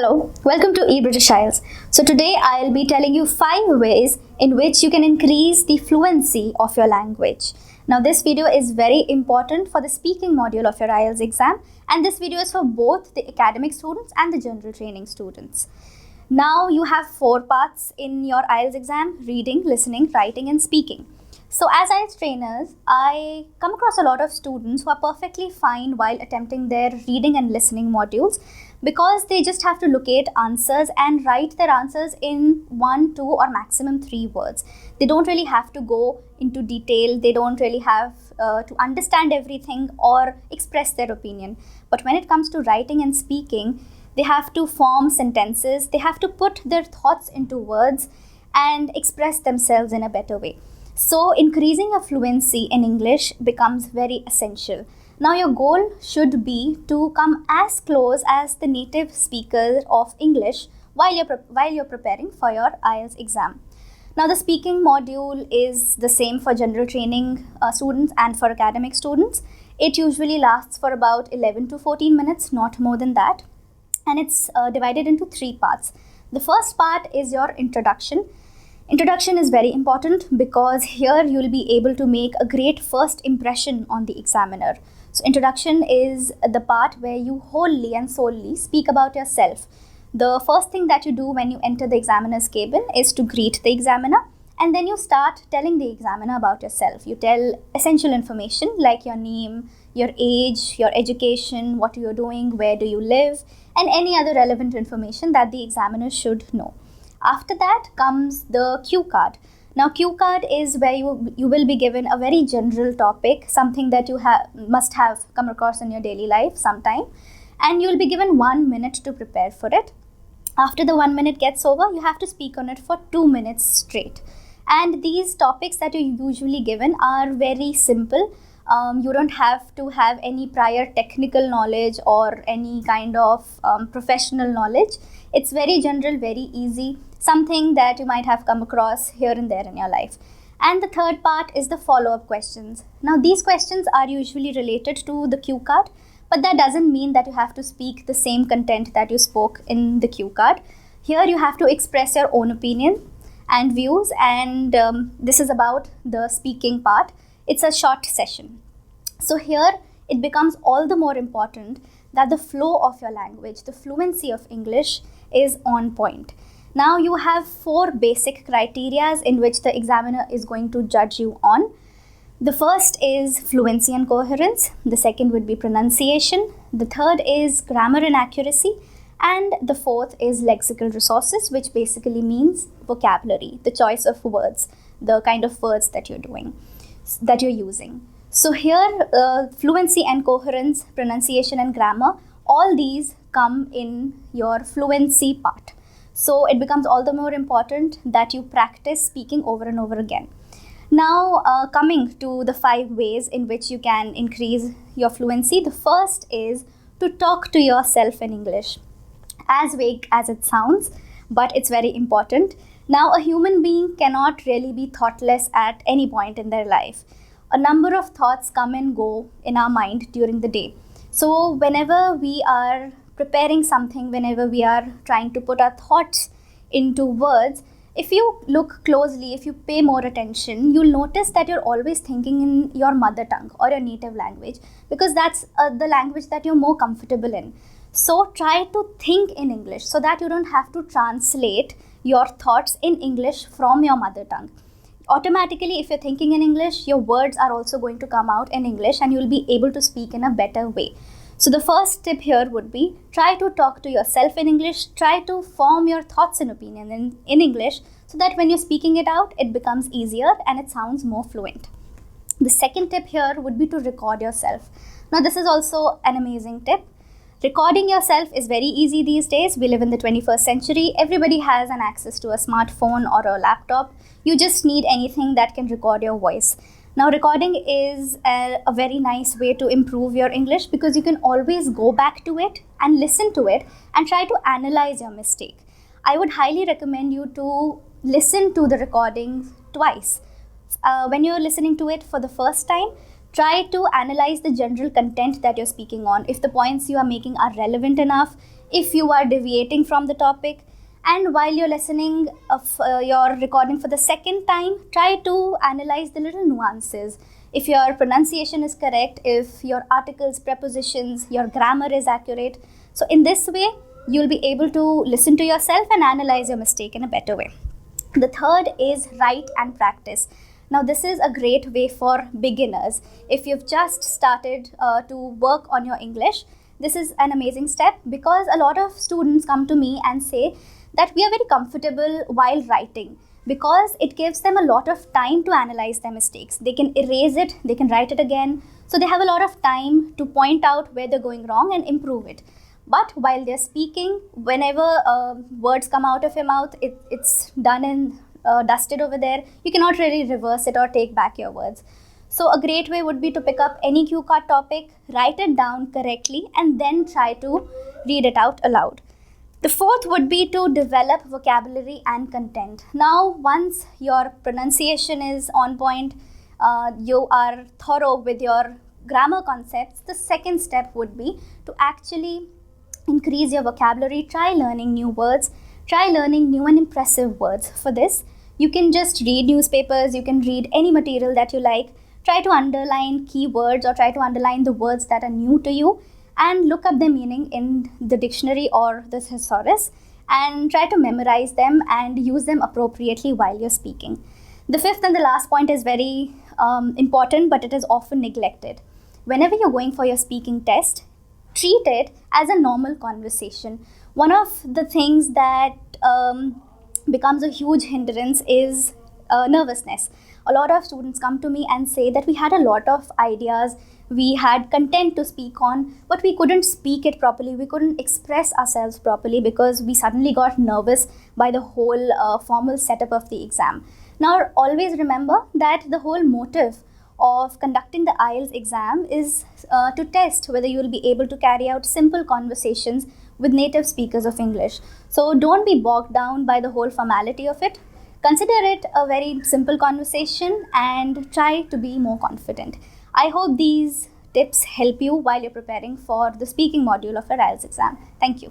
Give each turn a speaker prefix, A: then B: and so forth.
A: Hello, welcome to eBritish Ielts. So today I'll be telling you 5 ways in which you can increase the fluency of your language. Now this video is very important for the speaking module of your Ielts exam, and this video is for both the academic students and the general training students. Now you have 4 parts in your Ielts exam: reading, listening, writing and speaking. So as IELTS trainers, I come across a lot of students who are perfectly fine while attempting their reading and listening modules because they just have to locate answers and write their answers in 1, 2 or maximum 3 words. They don't really have to go into detail. They don't really have to understand everything or express their opinion. But when it comes to writing and speaking, they have to form sentences. They have to put their thoughts into words and express themselves in a better way. So increasing your fluency in English becomes very essential. Now your goal should be to come as close as the native speaker of English while you're preparing for your IELTS exam. Now the speaking module is the same for general training students and for academic students. It usually lasts for about 11 to 14 minutes, not more than that. And it's divided into 3 parts. The first part is your introduction. Introduction is very important because here you will be able to make a great first impression on the examiner. So introduction is the part where you wholly and solely speak about yourself. The first thing that you do when you enter the examiner's cabin is to greet the examiner, and then you start telling the examiner about yourself. You tell essential information like your name, your age, your education, what you're doing, where do you live, and any other relevant information that the examiner should know. After that comes the cue card. Now cue card is where you will be given a very general topic, something that you must have come across in your daily life sometime, and you will be given 1 minute to prepare for it. After the 1 minute gets over, you have to speak on it for 2 minutes straight. And these topics that you're usually given are very simple. You don't have to have any prior technical knowledge or any kind of professional knowledge. It's very general, very easy, something that you might have come across here and there in your life. And the third part is the follow-up questions. Now these questions are usually related to the cue card, but that doesn't mean that you have to speak the same content that you spoke in the cue card. Here you have to express your own opinion and views, and this is about the speaking part. It's a short session. So here it becomes all the more important that the flow of your language, the fluency of English is on point. Now you have 4 basic criteria in which the examiner is going to judge you on. The first is fluency and coherence. The second would be pronunciation. The third is grammar and accuracy. And the fourth is lexical resources, which basically means vocabulary, the choice of words, the kind of words that you're using. So here, fluency and coherence, pronunciation and grammar, all these come in your fluency part. So it becomes all the more important that you practice speaking over and over again. Now, coming to the 5 ways in which you can increase your fluency, the first is to talk to yourself in English. As vague as it sounds, but it's very important. Now, a human being cannot really be thoughtless at any point in their life. A number of thoughts come and go in our mind during the day. So whenever we are preparing something, whenever we are trying to put our thoughts into words, if you look closely, if you pay more attention, you'll notice that you're always thinking in your mother tongue or your native language, because that's the language that you're more comfortable in. So try to think in English so that you don't have to translate your thoughts in English from your mother tongue. Automatically, if you're thinking in English, your words are also going to come out in English and you'll be able to speak in a better way. So the first tip here would be try to talk to yourself in English, try to form your thoughts and opinion in English so that when you're speaking it out, it becomes easier and it sounds more fluent. The second tip here would be to record yourself. Now this is also an amazing tip. Recording yourself is very easy these days. We live in the 21st century. Everybody has an access to a smartphone or a laptop. You just need anything that can record your voice. Now recording is a very nice way to improve your English because you can always go back to it and listen to it and try to analyze your mistake. I would highly recommend you to listen to the recording twice. When you're listening to it for the first time, try to analyze the general content that you're speaking on. If the points you are making are relevant enough, if you are deviating from the topic. And while you're listening your recording for the second time, try to analyze the little nuances. If your pronunciation is correct, if your articles, prepositions, your grammar is accurate. So in this way, you'll be able to listen to yourself and analyze your mistake in a better way. The third is write and practice. Now, this is a great way for beginners. If you've just started to work on your English, this is an amazing step, because a lot of students come to me and say that we are very comfortable while writing, because it gives them a lot of time to analyze their mistakes. They can erase it, they can write it again. So they have a lot of time to point out where they're going wrong and improve it. But while they're speaking, whenever words come out of your mouth, it's done and dusted over there. You cannot really reverse it or take back your words. So a great way would be to pick up any cue card topic, write it down correctly, and then try to read it out aloud. The fourth would be to develop vocabulary and content. Now, once your pronunciation is on point, you are thorough with your grammar concepts, the second step would be to actually increase your vocabulary. Try learning new words, try learning new and impressive words. For this, you can just read newspapers, you can read any material that you like, try to underline keywords or try to underline the words that are new to you, and look up their meaning in the dictionary or the thesaurus, and try to memorize them and use them appropriately while you're speaking. The fifth and the last point is very important, but it is often neglected. Whenever you're going for your speaking test, treat it as a normal conversation. One of the things that becomes a huge hindrance is nervousness. A lot of students come to me and say that we had a lot of ideas, we had content to speak on, but we couldn't speak it properly, we couldn't express ourselves properly because we suddenly got nervous by the whole formal setup of the exam. Now, always remember that the whole motive of conducting the Ielts exam is to test whether you will be able to carry out simple conversations with native speakers of English. So don't be bogged down by the whole formality of it. Consider it a very simple conversation and try to be more confident. I hope these tips help you while you're preparing for the speaking module of your Ielts exam. Thank you.